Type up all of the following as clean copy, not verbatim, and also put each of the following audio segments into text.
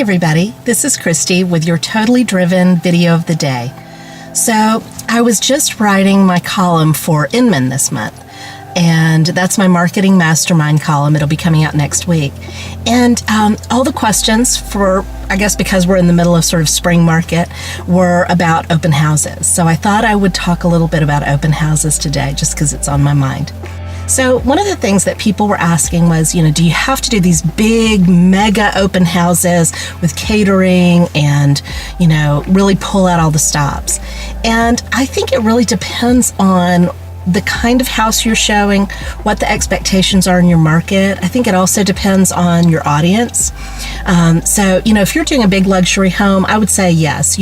Hi everybody, this is Christy with your Totally Driven video of the day. So I was just writing my column for Inman this month, and that's my Marketing Mastermind column. It'll be coming out next week. And all the questions for, I guess because we're in the middle of sort of spring market, were about open houses. So I thought I would talk a little bit about open houses today just because it's on my mind. So one of the things that people were asking was, do you have to do these big mega open houses with catering and, really pull out all the stops? And I think it really depends on the kind of house you're showing, what the expectations are in your market. I think it also depends on your audience. So, if you're doing a big luxury home, I would say yes,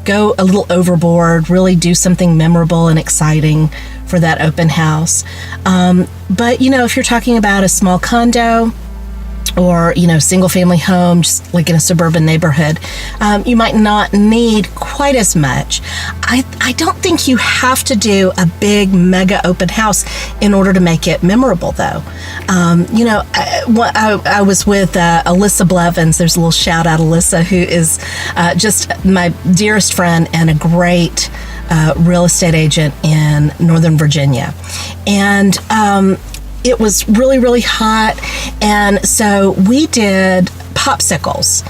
go a little overboard, really do something memorable and exciting for that open house. But, if you're talking about a small condo, or, single family home, just like in a suburban neighborhood, you might not need quite as much. I don't think you have to do a big mega open house in order to make it memorable though. I was with Alyssa Blevins. There's a little shout out, Alyssa, who is just my dearest friend and a great real estate agent in Northern Virginia. And it was really, really hot, and so we did popsicles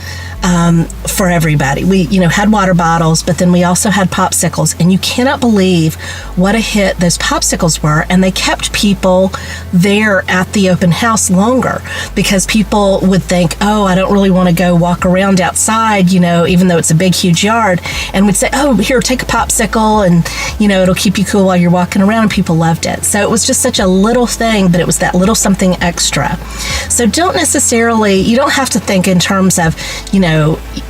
for everybody. We, had water bottles, but then we also had popsicles, and you cannot believe what a hit those popsicles were, and they kept people there at the open house longer because people would think, oh, I don't really want to go walk around outside, even though it's a big, huge yard, and we'd say, oh, here, take a popsicle, and, it'll keep you cool while you're walking around, and people loved it. So it was just such a little thing, but it was that little something extra. So you don't have to think in terms of,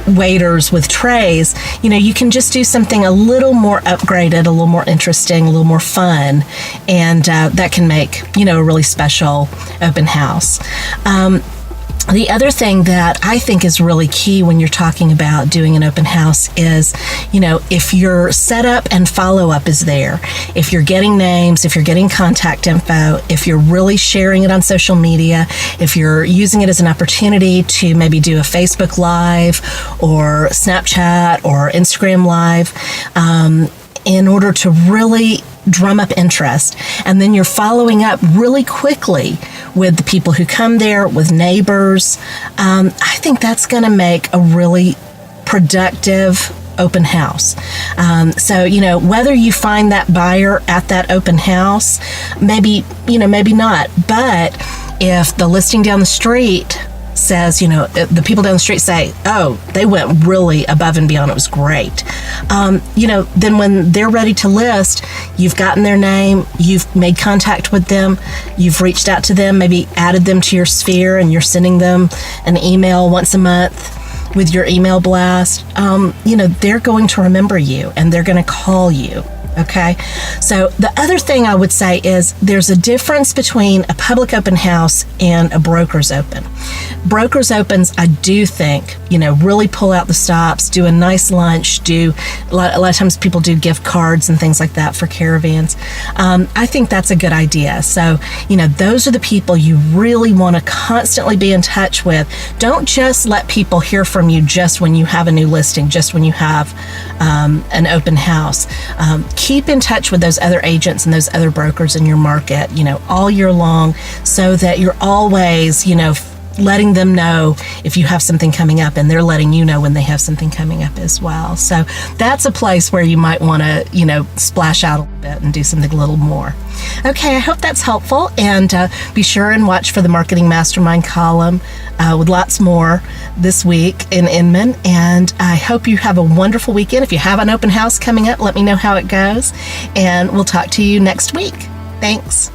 waiters with trays. You can just do something a little more upgraded, a little more interesting, a little more fun, and that can make, a really special open house. The other thing that I think is really key when you're talking about doing an open house is, if your setup and follow-up is there, if you're getting names, if you're getting contact info, if you're really sharing it on social media, if you're using it as an opportunity to maybe do a Facebook Live or Snapchat or Instagram Live, in order to really drum up interest, and then you're following up really quickly with the people who come there, with neighbors, I think that's going to make a really productive open house. So, whether you find that buyer at that open house, maybe not, but if the listing down the street says, the people down the street say, oh, they went really above and beyond, it was great. Then when they're ready to list, you've gotten their name, you've made contact with them, you've reached out to them, maybe added them to your sphere, and you're sending them an email once a month with your email blast. They're going to remember you and they're going to call you. Okay. So the other thing I would say is there's a difference between a public open house and a broker's open. Broker's opens, I do think, really pull out the stops, do a nice lunch, a lot of times people do gift cards and things like that for caravans. I think that's a good idea. So, those are the people you really want to constantly be in touch with. Don't just let people hear from you just when you have a new listing, just when you have an open house. Keep in touch with those other agents and those other brokers in your market, all year long, so that you're always, letting them know if you have something coming up, and they're letting you know when they have something coming up as well. So that's a place where you might want to, splash out a little bit and do something a little more. Okay, I hope that's helpful, and be sure and watch for the Marketing Mastermind column with lots more this week in Inman, and I hope you have a wonderful weekend. If you have an open house coming up, let me know how it goes, and we'll talk to you next week. Thanks.